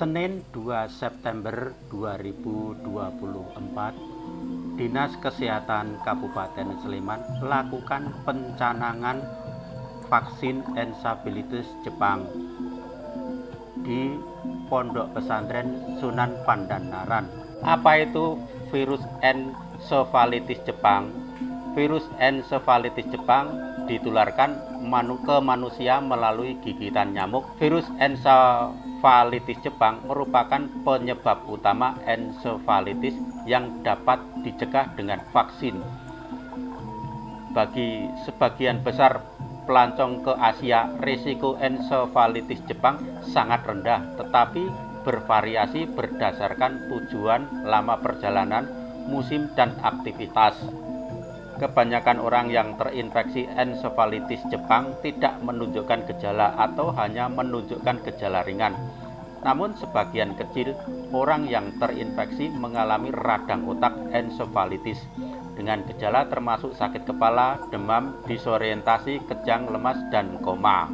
Senin 2 September 2024, Dinas Kesehatan Kabupaten Sleman lakukan pencanangan vaksin ensafalitis Jepang di Pondok Pesantren Sunan Pandanaran. Apa itu virus ensafalitis Jepang? Virus ensafalitis Jepang ditularkan ke manusia melalui gigitan nyamuk. Virus ensafalitis Jepang merupakan penyebab utama ensafalitis yang dapat dicegah dengan vaksin. Bagi sebagian besar pelancong ke Asia, risiko ensafalitis Jepang sangat rendah, tetapi bervariasi berdasarkan tujuan, lama perjalanan, musim, dan aktivitas. Kebanyakan orang yang terinfeksi ensafalitis Jepang tidak menunjukkan gejala atau hanya menunjukkan gejala ringan. Namun sebagian kecil orang yang terinfeksi mengalami radang otak ensafalitis dengan gejala termasuk sakit kepala, demam, disorientasi, kejang, lemas, dan koma.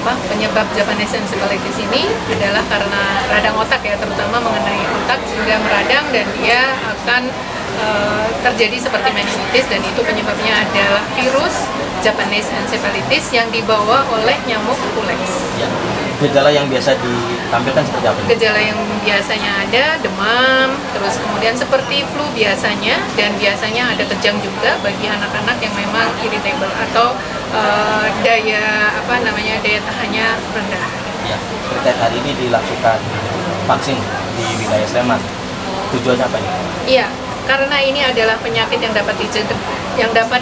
Kalau penyebab Japanese encephalitis ini adalah karena radang otak ya, terutama mengenai otak sehingga meradang dan dia akan terjadi seperti meningitis, dan itu penyebabnya adalah virus Japanese encephalitis yang dibawa oleh nyamuk Culex. Ya. Gejala yang biasa ditampilkan seperti apa? Gejala yang biasanya ada demam, terus kemudian seperti flu biasanya, dan biasanya ada kejang juga bagi anak-anak yang memang irritable atau daya tahannya rendah. Ya, terkait hari ini dilakukan vaksin di wilayah Sleman. Tujuannya apa ini? Iya, karena ini adalah penyakit yang dapat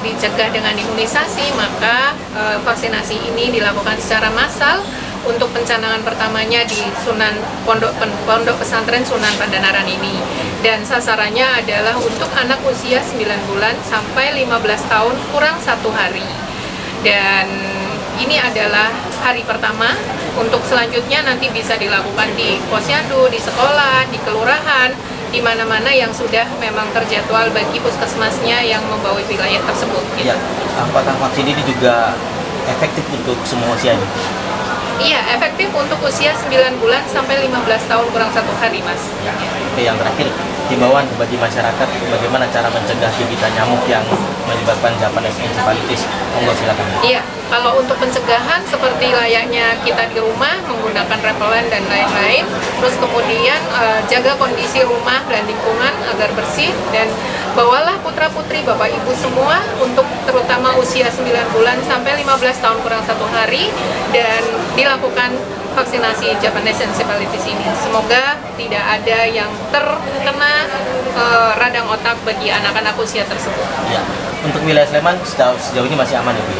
dicegah dengan imunisasi, maka vaksinasi ini dilakukan secara massal untuk pencanangan pertamanya di Pondok Pesantren Sunan Pandanaran ini. Dan sasarannya adalah untuk anak usia 9 bulan sampai 15 tahun kurang 1 hari. Dan ini adalah hari pertama. Untuk selanjutnya nanti bisa dilakukan di posyandu, di sekolah, di kelurahan, di mana-mana yang sudah memang terjadwal bagi puskesmasnya yang membawa wilayah tersebut. Gitu. Ya, apakah vaksin ini juga efektif untuk semua usia ini? Iya, efektif untuk usia 9 bulan sampai 15 tahun kurang 1 hari, Mas. Ya. Oke, yang terakhir, himbauan bagi masyarakat bagaimana cara mencegah gigitan nyamuk yang menyebabkan Japanese encephalitis. Monggo silakan. Iya, kalau untuk pencegahan seperti layaknya kita di rumah menggunakan repelen dan lain-lain, terus kemudian jaga kondisi rumah dan lingkungan agar bersih, dan bawalah putra-putri Bapak Ibu semua untuk terutama usia 9 bulan sampai 15 tahun kurang 1 hari dan dilakukan vaksinasi Japanese encephalitis ini. Semoga tidak ada yang terkena radang otak bagi anak-anak usia tersebut. Ya. Untuk wilayah Sleman sejauh ini masih aman ya, Bu?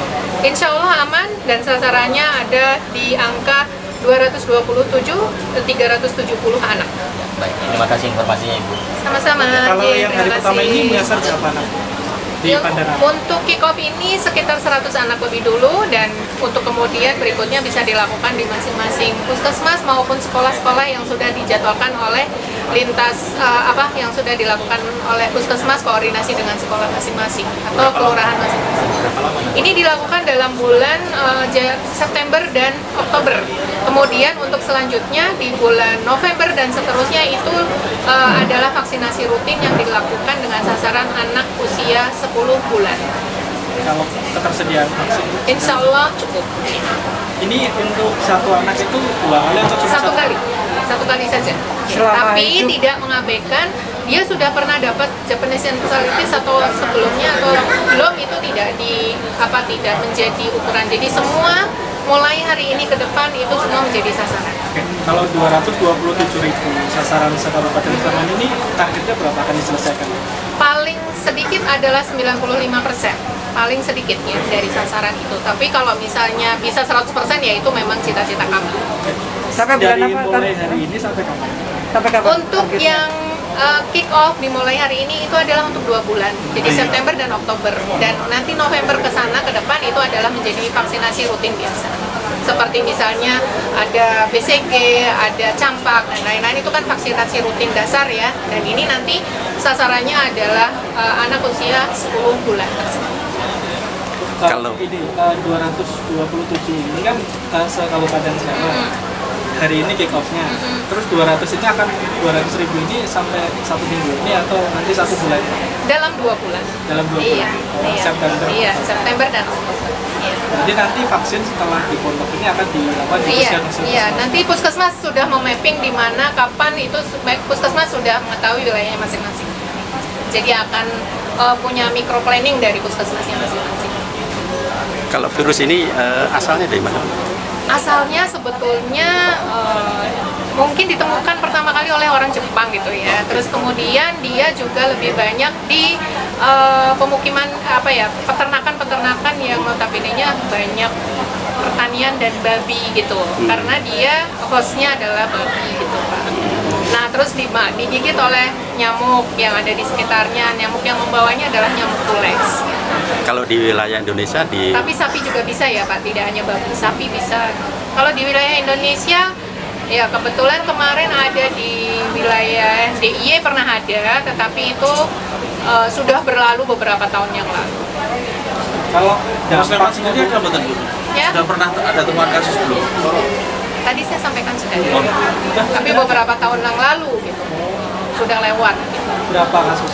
Insya Allah aman, dan sasarannya ada di angka 227-370 anak. Baik, terima kasih informasinya, Ibu. Sama-sama. Kalau yang hari pertama ini menyasar berapa anak di Pandanaran? Untuk kick off ini sekitar 100 anak lebih dulu, dan untuk kemudian berikutnya bisa dilakukan di masing-masing puskesmas maupun sekolah-sekolah yang sudah dijadwalkan oleh lintas yang sudah dilakukan oleh puskesmas koordinasi dengan sekolah masing-masing atau kelurahan masing-masing. Ini dilakukan dalam bulan September dan Oktober. Kemudian untuk selanjutnya di bulan November dan seterusnya itu adalah vaksinasi rutin yang dilakukan dengan sasaran anak usia 10 bulan. Kalau ketersediaan vaksin? Insya Allah cukup. Ini untuk satu anak itu 2 kali atau cuma Satu kali saja. Tapi tidak mengabaikan dia sudah pernah dapat Japanese encephalitis atau sebelumnya atau belum, itu tidak menjadi ukuran. Jadi semua mulai hari ini ke depan itu semua menjadi sasaran. Oke. Kalau 227.000 sasaran se-Kabupaten Sleman ini targetnya berapa akan diselesaikan? Paling sedikit adalah 95%, paling sedikitnya dari sasaran itu. Tapi kalau misalnya bisa 100% ya itu memang cita-cita kami. Sampai bulan apa? Mulai hari ini sampai kapan? Sampai kapan? Untuk yang kick off dimulai hari ini itu adalah untuk 2 bulan, jadi September dan Oktober, dan nanti November ke sana ke depan itu adalah menjadi vaksinasi rutin biasa. seperti misalnya ada BCG, ada campak dan lain-lain, itu kan vaksinasi rutin dasar ya. Dan ini nanti sasarannya adalah anak usia 10 bulan tersebut. Kalau ini 227 ini kan se-Kabupaten Sleman. Hari ini kick off-nya. Terus 200 ini akan 200.000 ini sampai 1 minggu ini atau nanti 1 bulan? Dalam 2 bulan. Dalam 2 bulan. Iya, September. Iya, September dan Oktober. Iya. Jadi nanti vaksin setelah di pondok ini akan dilakukan di puskesmas. Iya, nanti puskesmas sudah memapping di mana kapan itu puskesmas sudah mengetahui wilayahnya masing-masing. Jadi akan punya micro planning dari puskesmasnya masing-masing. Kalau virus ini asalnya dari mana? Asalnya sebetulnya mungkin ditemukan pertama kali oleh orang Jepang gitu ya. Terus kemudian dia juga lebih banyak di pemukiman peternakan yang notabene-nya banyak pertanian dan babi gitu. Karena dia hostnya adalah babi gitu Pak. Nah terus digigit oleh nyamuk yang ada di sekitarnya. Nyamuk yang membawanya adalah nyamuk Culex. Kalau di wilayah Indonesia Tapi sapi juga bisa ya Pak, tidak hanya babi, sapi bisa. Kalau di wilayah Indonesia, ya kebetulan kemarin ada di wilayah DIY pernah ada, tetapi itu sudah berlalu beberapa tahun yang lalu. Kalau Mas Sleman sendiri ada betul Bu? Ya? Sudah pernah ada temuan kasus belum? Tadi saya sampaikan sudah ada, tapi beberapa tahun yang lalu gitu, sudah lewat. Gitu. berapa kasus?